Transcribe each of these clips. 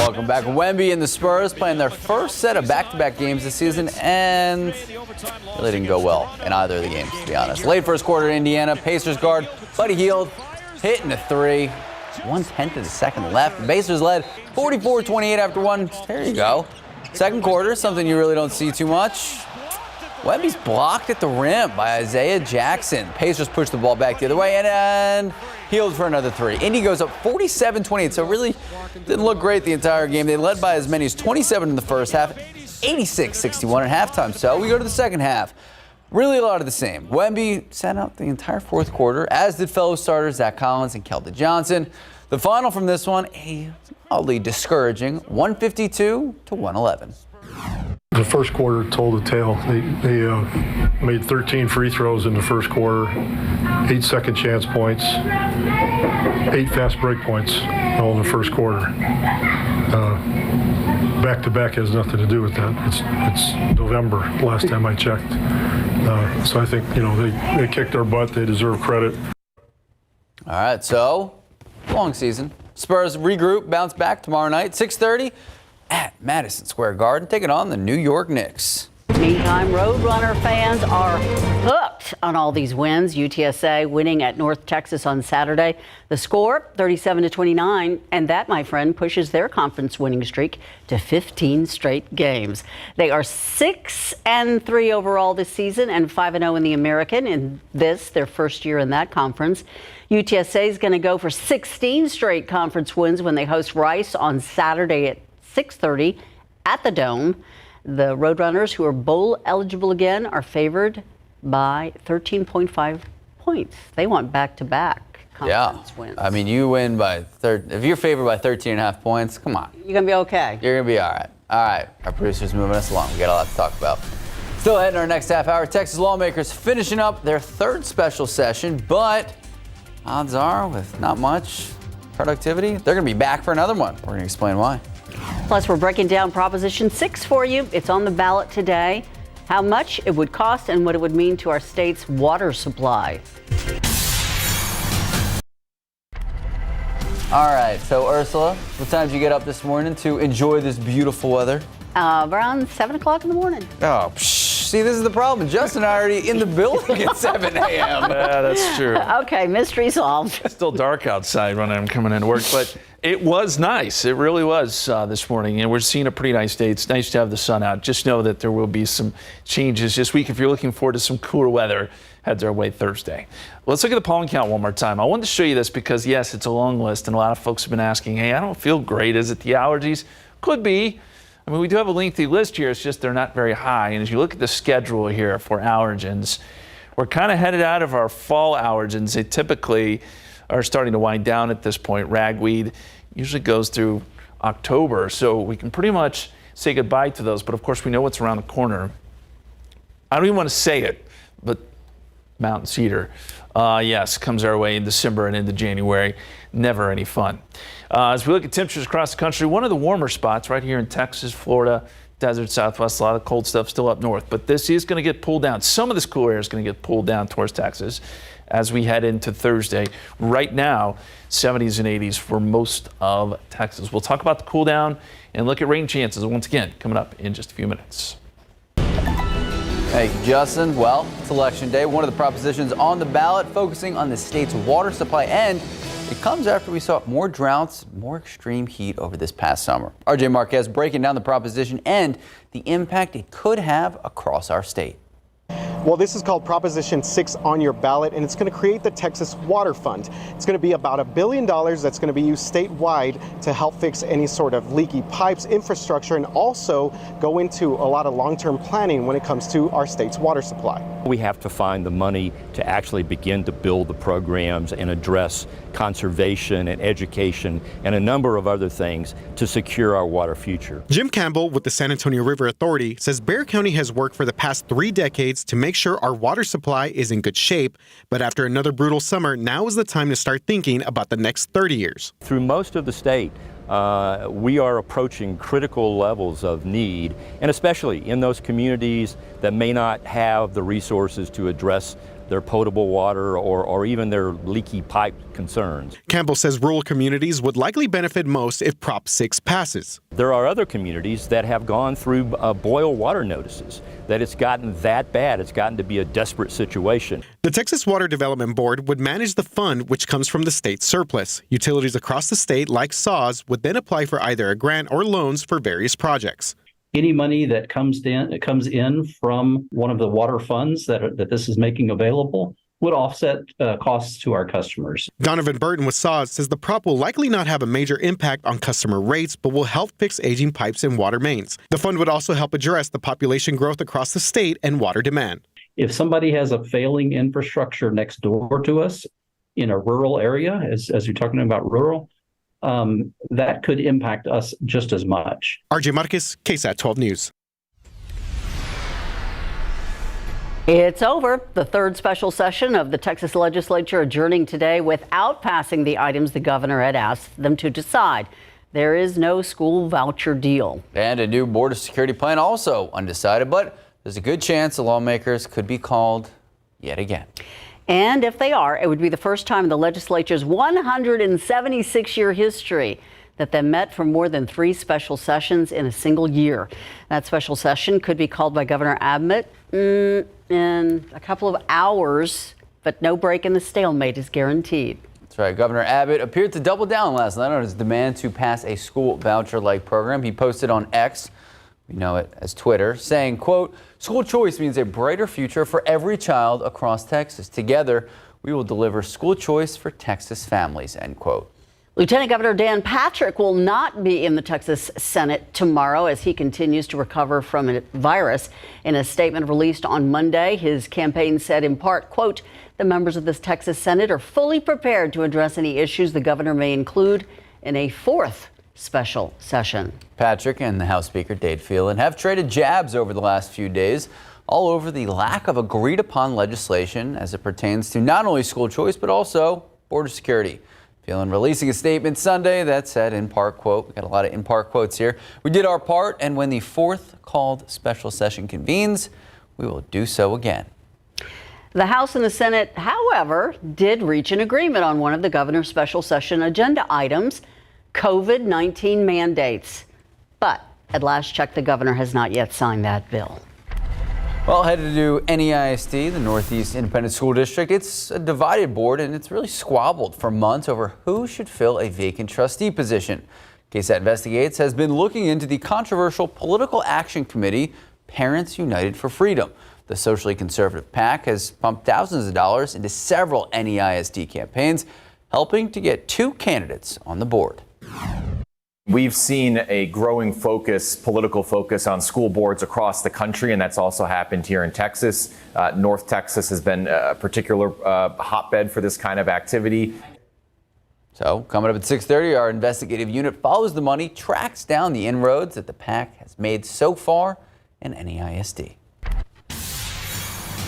Welcome back. Wemby and the Spurs playing their first set of back-to-back games this season, and really didn't go well in either of the games, to be honest. Late first quarter in Indiana, Pacers guard Buddy Hield hitting a three. 1/10 of the second left. The Pacers led 44-28 after one. There you go. Second quarter, something you really don't see too much. Wemby's blocked at the rim by Isaiah Jackson. Pacers push the ball back the other way, and Hield for another three. Indy goes up 47-28, so really didn't look great the entire game. They led by as many as 27 in the first half, 86-61 at halftime. So we go to the second half. Really a lot of the same. Wemby sat out the entire fourth quarter, as did fellow starters Zach Collins and Keldon Johnson. The final from this one, a oddly discouraging 152-111. The first quarter told the tale. They made 13 free throws in the first quarter, 8 second chance points, 8 fast break points all in the first quarter. Back-to-back has nothing to do with that. It's November, last time I checked. So I think, they kicked our butt. They deserve credit. All right, so long season. Spurs regroup, bounce back tomorrow night, 6:30 at Madison Square Garden, taking on the New York Knicks. Meantime, Roadrunner fans are hooked on all these wins. UTSA winning at North Texas on Saturday. The score, 37-29, and that, my friend, pushes their conference winning streak to 15 straight games. They are 6-3 overall this season and 5-0 in the American. In this, their first year in that conference. UTSA is going to go for 16 straight conference wins when they host Rice on Saturday at 6:30 at the Dome. The Roadrunners, who are bowl eligible again, are favored by 13.5 points. They want back-to-back conference wins. I mean, you win by if you're favored by 13.5 points, come on. You're going to be okay. You're going to be all right. All right, our producer's moving us along. We got a lot to talk about. Still ahead in our next half hour, Texas lawmakers finishing up their third special session, but odds are, with not much productivity, they're going to be back for another one. We're going to explain why. Plus, we're breaking down Proposition 6 for you. It's on the ballot today. How much it would cost and what it would mean to our state's water supply. All right, so Ursula, what time did you get up this morning to enjoy this beautiful weather? Around 7 o'clock in the morning. Oh, see, this is the problem. Justin and I are already in the building at 7 a.m. Yeah, that's true. Okay, mystery solved. It's still dark outside when I'm coming into work, but it was nice. It really was this morning, and we're seeing a pretty nice day. It's nice to have the sun out. Just know that there will be some changes this week. If you're looking forward to some cooler weather, heads our way Thursday. Let's look at the pollen count one more time. I wanted to show you this because, yes, it's a long list, and a lot of folks have been asking, hey, I don't feel great. Is it the allergies? Could be. I mean, we do have a lengthy list here. It's just they're not very high. And as you look at the schedule here for allergens, we're kind of headed out of our fall allergens. They typically are starting to wind down at this point. Ragweed usually goes through October, so we can pretty much say goodbye to those. But of course, we know what's around the corner. I don't even want to say it, but mountain cedar, yes, comes our way in December and into January. Never any fun. As we look at temperatures across the country, one of the warmer spots right here in Texas, Florida, desert Southwest, a lot of cold stuff still up north. But this is going to get pulled down. Some of this cool air is going to get pulled down towards Texas as we head into Thursday. Right now, 70s and 80s for most of Texas. We'll talk about the cool down and look at rain chances once again coming up in just a few minutes. Hey, Justin. Well, it's election day. One of the propositions on the ballot focusing on the state's water supply, and it comes after we saw more droughts, more extreme heat over this past summer. RJ Marquez breaking down the proposition and the impact it could have across our state. Well, this is called Proposition 6 on your ballot, and it's going to create the Texas Water Fund. It's going to be about $1 billion that's going to be used statewide to help fix any sort of leaky pipes, infrastructure, and also go into a lot of long-term planning when it comes to our state's water supply. We have to find the money to actually begin to build the programs and address conservation and education and a number of other things to secure our water future. Jim Campbell with the San Antonio River Authority says Bexar County has worked for the past 3 decades to make sure our water supply is in good shape, but after another brutal summer, now is the time to start thinking about the next 30 years. Through most of the state, we are approaching critical levels of need, and especially in those communities that may not have the resources to address their potable water or even their leaky pipe concerns. Campbell says rural communities would likely benefit most if Prop 6 passes. There are other communities that have gone through boil water notices, that it's gotten that bad. It's gotten to be a desperate situation. The Texas Water Development Board would manage the fund, which comes from the state surplus. Utilities across the state, like SAWS, would then apply for either a grant or loans for various projects. Any money that comes in from one of the water funds that this is making available would offset costs to our customers. Donovan Burton with SAWS says the prop will likely not have a major impact on customer rates, but will help fix aging pipes and water mains. The fund would also help address the population growth across the state and water demand. If somebody has a failing infrastructure next door to us in a rural area, as you're talking about rural, that could impact us just as much. RJ Marquez, KSAT12 News. It's over. The third special session of the Texas legislature adjourning today without passing the items the governor had asked them to decide. There is no school voucher deal. And a new border security plan also undecided, but there's a good chance the lawmakers could be called yet again. And if they are, it would be the first time in the legislature's 176-year history that they met for more than 3 special sessions in a single year. That special session could be called by Governor Abbott in a couple of hours, but no break in the stalemate is guaranteed. That's right. Governor Abbott appeared to double down last night on his demand to pass a school voucher-like program. He posted on X, we know it as Twitter, saying, quote, "School choice means a brighter future for every child across Texas. Together, we will deliver school choice for Texas families," end quote. Lieutenant Governor Dan Patrick will not be in the Texas Senate tomorrow as he continues to recover from a virus. In a statement released on Monday, his campaign said in part, quote, "The members of this Texas Senate are fully prepared to address any issues the governor may include in a 4th special session." Patrick and the House Speaker Dade Phelan have traded jabs over the last few days, all over the lack of agreed upon legislation as it pertains to not only school choice, but also border security. Phelan releasing a statement Sunday that said, in part, quote, we got a lot of in part quotes here, "We did our part, and when the 4th called special session convenes, we will do so again." The House and the Senate, however, did reach an agreement on one of the governor's special session agenda items, COVID-19 mandates. But at last check, the governor has not yet signed that bill. Well, headed to NEISD, the Northeast Independent School District. It's a divided board, and it's really squabbled for months over who should fill a vacant trustee position. KSAT Investigates has been looking into the controversial political action committee, Parents United for Freedom. The socially conservative PAC has pumped thousands of dollars into several NEISD campaigns, helping to get 2 candidates on the board. We've seen a growing political focus on school boards across the country, and that's also happened here in Texas. North Texas has been a particular hotbed for this kind of activity. So coming up at 6:30, our investigative unit follows the money, tracks down the inroads that the PAC has made so far in NEISD.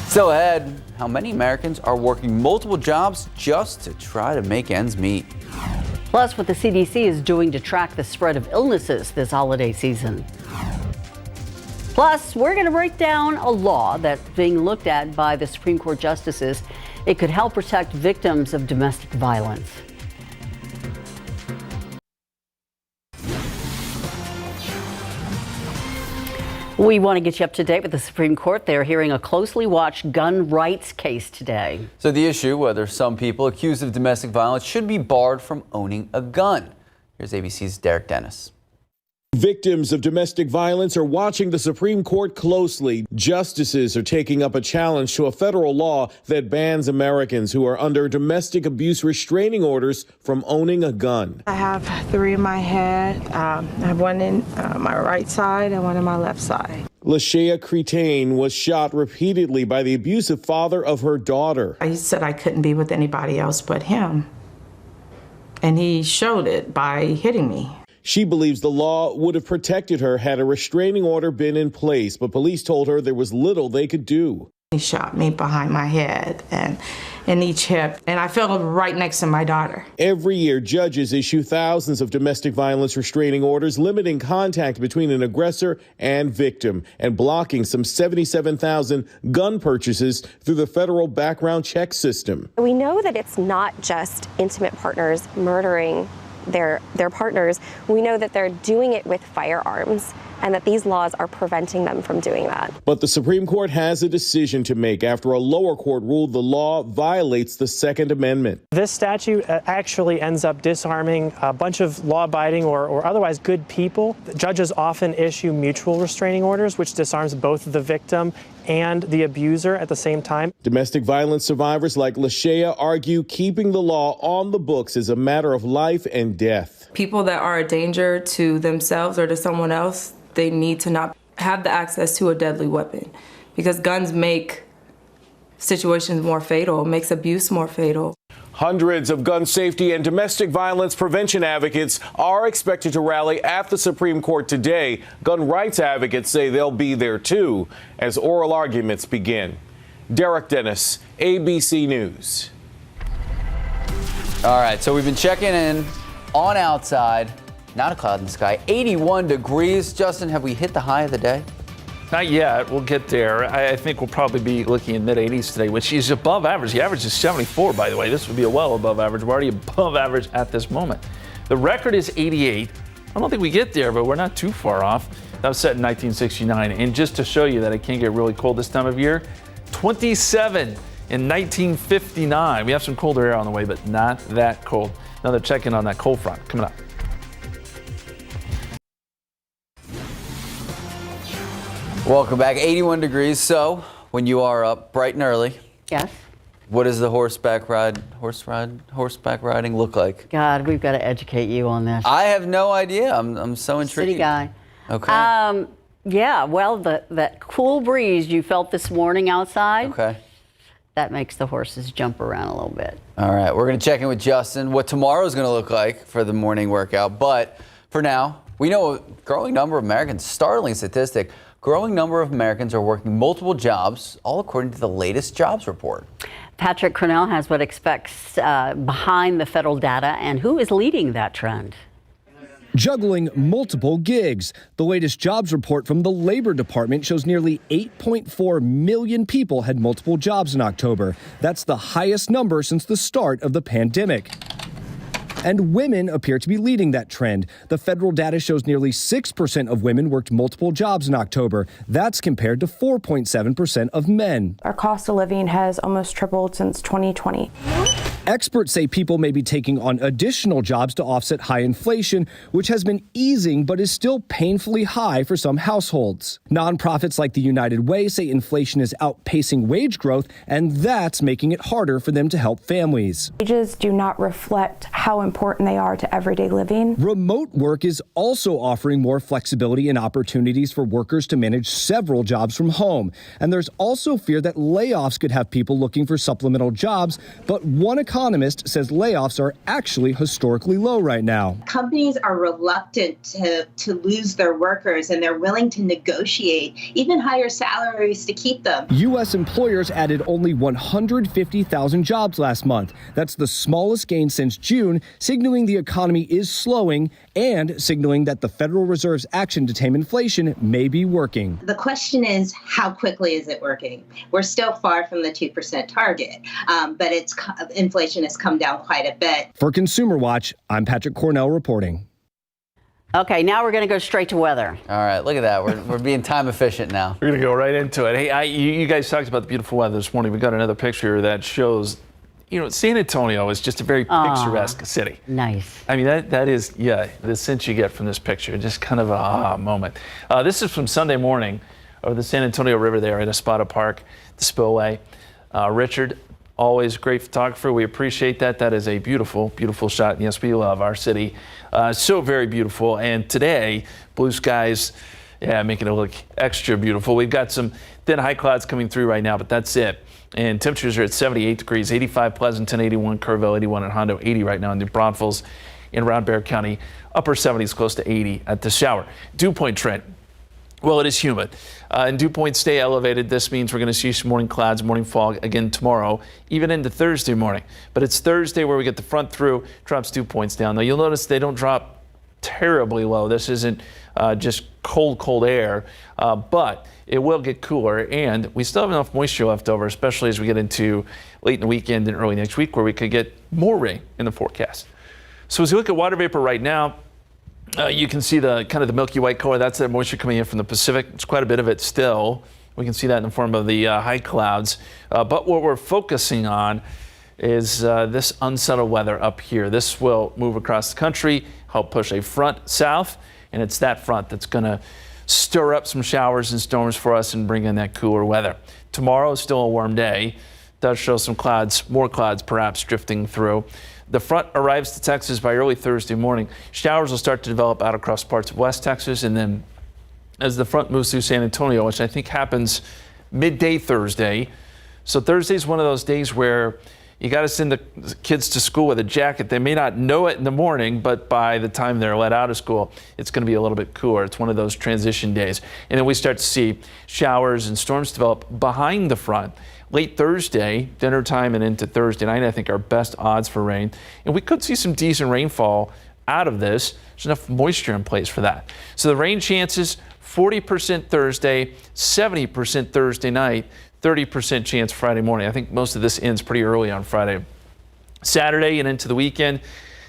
Still ahead, how many Americans are working multiple jobs just to try to make ends meet. Plus, what the CDC is doing to track the spread of illnesses this holiday season. Plus, we're going to break down a law that's being looked at by the Supreme Court justices. It could help protect victims of domestic violence. We want to get you up to date with the Supreme Court. They're hearing a closely watched gun rights case today. So the issue, whether some people accused of domestic violence should be barred from owning a gun. Here's ABC's Derek Dennis. Victims of domestic violence are watching the Supreme Court closely. Justices are taking up a challenge to a federal law that bans Americans who are under domestic abuse restraining orders from owning a gun. I have 3 in my head. I have 1 in my right side and 1 in my left side. Lashea Cretain was shot repeatedly by the abusive father of her daughter. He said I couldn't be with anybody else but him. And he showed it by hitting me. She believes the law would have protected her had a restraining order been in place, but police told her there was little they could do. He shot me behind my head and in each hip, and I fell right next to my daughter. Every year, judges issue thousands of domestic violence restraining orders limiting contact between an aggressor and victim and blocking some 77,000 gun purchases through the federal background check system. We know that it's not just intimate partners murdering their partners. We know that they're doing it with firearms, and that these laws are preventing them from doing that. But the Supreme Court has a decision to make after a lower court ruled the law violates the Second Amendment. This statute actually ends up disarming a bunch of law-abiding or otherwise good people. Judges often issue mutual restraining orders, which disarms both the victim and the abuser at the same time. Domestic violence survivors like Lashea argue keeping the law on the books is a matter of life and death. People that are a danger to themselves or to someone else, they need to not have the access to a deadly weapon, because guns make situations more fatal, makes abuse more fatal. Hundreds of gun safety and domestic violence prevention advocates are expected to rally at the Supreme Court today. Gun rights advocates say they'll be there too as oral arguments begin. Derek Dennis, ABC News. All right, so we've been checking in on outside. Not a cloud in the sky, 81 degrees. Justin, have we hit the high of the day? Not yet. We'll get there. I think we'll probably be looking in mid-80s today, which is above average. The average is 74, by the way. This would be a well above average. We're already above average at this moment. The record is 88. I don't think we get there, but we're not too far off. That was set in 1969. And just to show you that it can get really cold this time of year, 27 in 1959. We have some colder air on the way, but not that cold. Another check-in on that cold front coming up. Welcome back. 81 degrees. So when you are up bright and early, Yes. what does the horseback riding look like? God, we've got to educate you on this. I have no idea. I'm so intrigued. City guy. Okay. Yeah, well, that cool breeze you felt this morning outside, Okay. that makes the horses jump around a little bit. All right. We're going to check in with Justin what tomorrow is going to look like for the morning workout. But for now, we know a growing number of Americans, startling statistic, growing number of Americans are working multiple jobs, all according to the latest jobs report. Patrick Cornell has what expects behind the federal data and who is leading that trend. Juggling multiple gigs. The latest jobs report from the Labor Department shows nearly 8.4 million people had multiple jobs in October. That's the highest number since the start of the pandemic. And women appear to be leading that trend. The federal data shows nearly 6% of women worked multiple jobs in October. That's compared to 4.7% of men. Our cost of living has almost tripled since 2020. Experts say people may be taking on additional jobs to offset high inflation, which has been easing but is still painfully high for some households. Nonprofits like the United Way say inflation is outpacing wage growth, and that's making it harder for them to help families. Wages do not reflect how important they are to everyday living. Remote work is also offering more flexibility and opportunities for workers to manage several jobs from home. And there's also fear that layoffs could have people looking for supplemental jobs, but one economist says layoffs are actually historically low right now. Companies are reluctant to lose their workers, and they're willing to negotiate even higher salaries to keep them. U.S. employers added only 150,000 jobs last month. That's the smallest gain since June, signaling the economy is slowing and signaling that the Federal Reserve's action to tame inflation may be working. The question is, how quickly is it working? We're still far from the 2% target, but inflation has come down quite a bit. For Consumer Watch, I'm Patrick Cornell reporting. Okay, now we're going to go straight to weather. All right, look at that. We're being time efficient now. We're going to go right into it. Hey, you guys talked about the beautiful weather this morning. We got another picture that shows, San Antonio is just a very picturesque city. Nice. I mean, that is, the sense you get from this picture, just kind of a moment. This is from Sunday morning over the San Antonio River there at Espada Park, the spillway. Richard, always great photographer. We appreciate that. That is a beautiful, beautiful shot. And yes, we love our city. So very beautiful. And today, blue skies, making it look extra beautiful. We've got some thin high clouds coming through right now, but that's it. And temperatures are at 78 degrees, 85 Pleasanton, 81 Kerrville, 81 in Hondo, 80 right now in New Braunfels and around Bexar County. Upper 70s, close to 80 at the shower. Dew point trend. Well, it is humid, and dew points stay elevated. This means we're going to see some morning clouds, morning fog again tomorrow, even into Thursday morning. But it's Thursday where we get the front through, drops dew points down. Now, you'll notice they don't drop terribly low. This isn't just cold air, but it will get cooler, and we still have enough moisture left over, especially as we get into late in the weekend and early next week, where we could get more rain in the forecast. So as you look at water vapor right now, you can see the kind of the milky white color. That's that moisture coming in from the Pacific. It's quite a bit of it still. We can see that in the form of the high clouds. But what we're focusing on is this unsettled weather up here. This will move across the country, help push a front south, and it's that front that's going to stir up some showers and storms for us and bring in that cooler weather. Tomorrow is still a warm day. Does show some clouds, more clouds perhaps drifting through. The front arrives to Texas by early Thursday morning. Showers will start to develop out across parts of West Texas, and then as the front moves through San Antonio, which I think happens midday Thursday. So Thursday is one of those days where you got to send the kids to school with a jacket. They may not know it in the morning, but by the time they're let out of school, it's going to be a little bit cooler. It's one of those transition days. And then we start to see showers and storms develop behind the front. Late Thursday, dinner time, and into Thursday night, I think are best odds for rain. And we could see some decent rainfall out of this. There's enough moisture in place for that. So the rain chances, 40% Thursday, 70% Thursday night, 30% chance Friday morning. I think most of this ends pretty early on Friday. Saturday and into the weekend.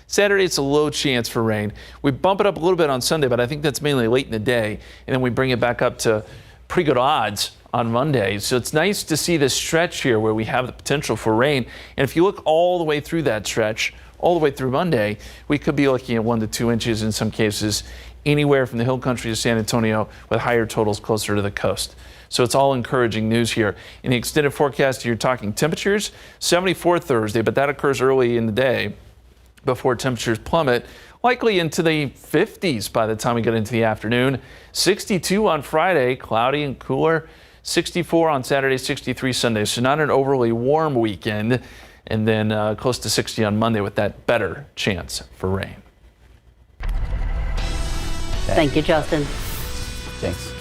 Saturday, it's a low chance for rain. We bump it up a little bit on Sunday, but I think that's mainly late in the day. And then we bring it back up to pretty good odds on Monday. So it's nice to see this stretch here where we have the potential for rain. And if you look all the way through that stretch, all the way through Monday, we could be looking at 1 to 2 inches in some cases, anywhere from the hill country to San Antonio, with higher totals closer to the coast. So it's all encouraging news here. In the extended forecast, you're talking temperatures, 74 Thursday, but that occurs early in the day before temperatures plummet, likely into the 50s by the time we get into the afternoon. 62 on Friday, cloudy and cooler. 64 on Saturday, 63 Sunday. So not an overly warm weekend. And then close to 60 on Monday with that better chance for rain. Thank you, Justin. Thanks.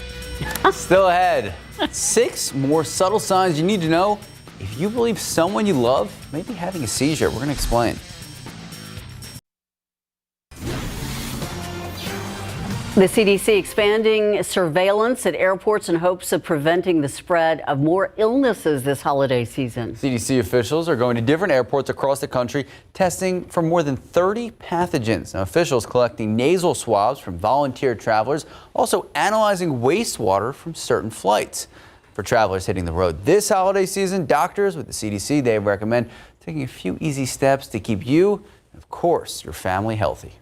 Still ahead, 6 more subtle signs you need to know if you believe someone you love may be having a seizure. We're going to explain. The CDC expanding surveillance at airports in hopes of preventing the spread of more illnesses this holiday season. CDC officials are going to different airports across the country testing for more than 30 pathogens. Now, officials collecting nasal swabs from volunteer travelers, also analyzing wastewater from certain flights. For travelers hitting the road this holiday season, doctors with the CDC, they recommend taking a few easy steps to keep you and, of course, your family healthy.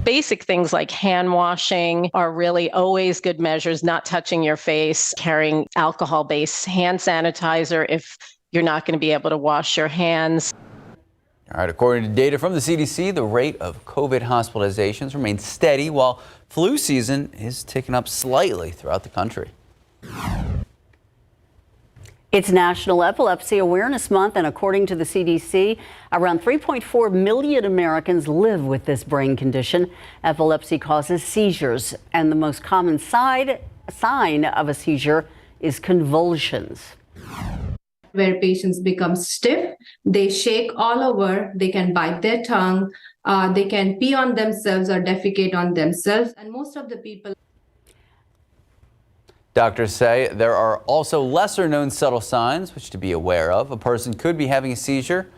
Basic things like hand washing are really always good measures, not touching your face, carrying alcohol-based hand sanitizer if you're not going to be able to wash your hands. All right, according to data from the CDC, the rate of COVID hospitalizations remains steady while flu season is ticking up slightly throughout the country. It's National Epilepsy Awareness Month, and according to the CDC, around 3.4 million Americans live with this brain condition. Epilepsy causes seizures, and the most common sign of a seizure is convulsions. Where patients become stiff, they shake all over, they can bite their tongue, they can pee on themselves or defecate on themselves, and most of the people. Doctors say there are also lesser known subtle signs which to be aware of. A person could be having a seizure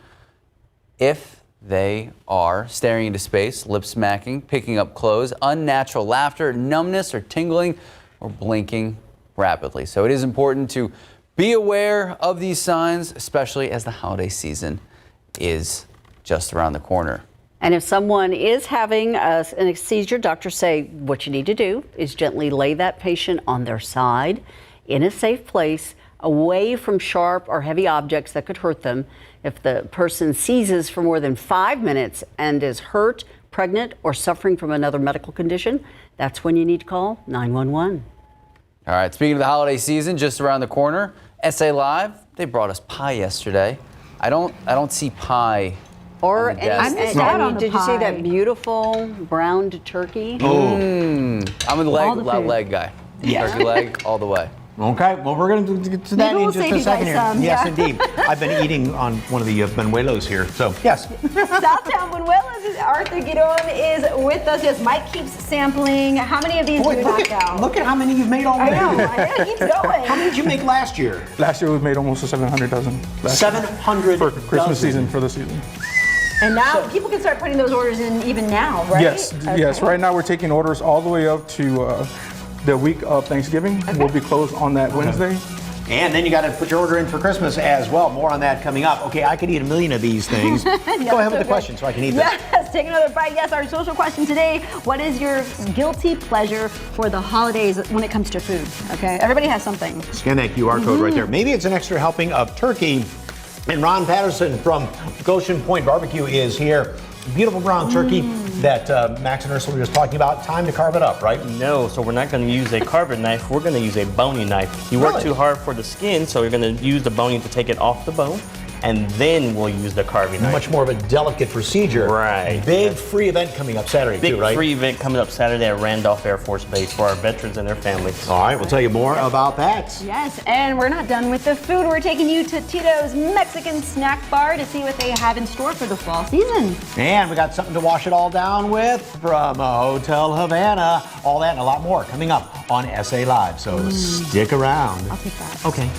if they are staring into space, lip smacking, picking up clothes, unnatural laughter, numbness or tingling, or blinking rapidly. So it is important to be aware of these signs, especially as the holiday season is just around the corner. And if someone is having a seizure, doctors say what you need to do is gently lay that patient on their side in a safe place, away from sharp or heavy objects that could hurt them. If the person seizes for more than 5 minutes and is hurt, pregnant, or suffering from another medical condition, that's when you need to call 911. All right, speaking of the holiday season, just around the corner, SA Live, they brought us pie yesterday. I don't see pie. Or did you see that beautiful browned turkey? I'm a leg guy. Yes. Turkey leg all the way. Okay, well, we're going to get to that Maybe in we'll just save a you second guys here. some, Yes, yeah. indeed. I've been eating on one of the Benuelos here, so yes. Southtown Benuelos, Arthur Giron is with us. Yes, Mike keeps sampling. How many of these do you knock out? Look at how many you've made already. I know, it keeps going. How many did you make last year? Last year we made almost 700 dozen. 700 for Christmas season, for the season. And now people can start putting those orders in even now, right? Yes, yes. Right now we're taking orders all the way up to the week of Thanksgiving. We'll be closed on that Wednesday. And then you got to put your order in for Christmas as well. More on that coming up. Okay, I could eat a million of these things. Go ahead with the question so I can eat this. Yes, take another bite. Yes, our social question today. What is your guilty pleasure for the holidays when it comes to food? Okay, everybody has something. Scan that QR code right there. Maybe it's an extra helping of turkey. And Ron Patterson from Goshen Point Barbecue is here. Beautiful brown turkey that Max and Ursula were just talking about. Time to carve it up, right? No, so we're not going to use a carving knife. We're going to use a boning knife. You work too hard for the skin, so you're going to use the boning to take it off the bone, and then we'll use the carving knife. Much more of a delicate procedure. Right. Big free event coming up Saturday Big too, right? free event coming up Saturday at Randolph Air Force Base for our veterans and their families. All right, we'll tell you more about that. Yes, and we're not done with the food. We're taking you to Tito's Mexican Snack Bar to see what they have in store for the fall season. And we got something to wash it all down with from Hotel Havana. All that and a lot more coming up on SA Live. So stick around. I'll take that. Okay.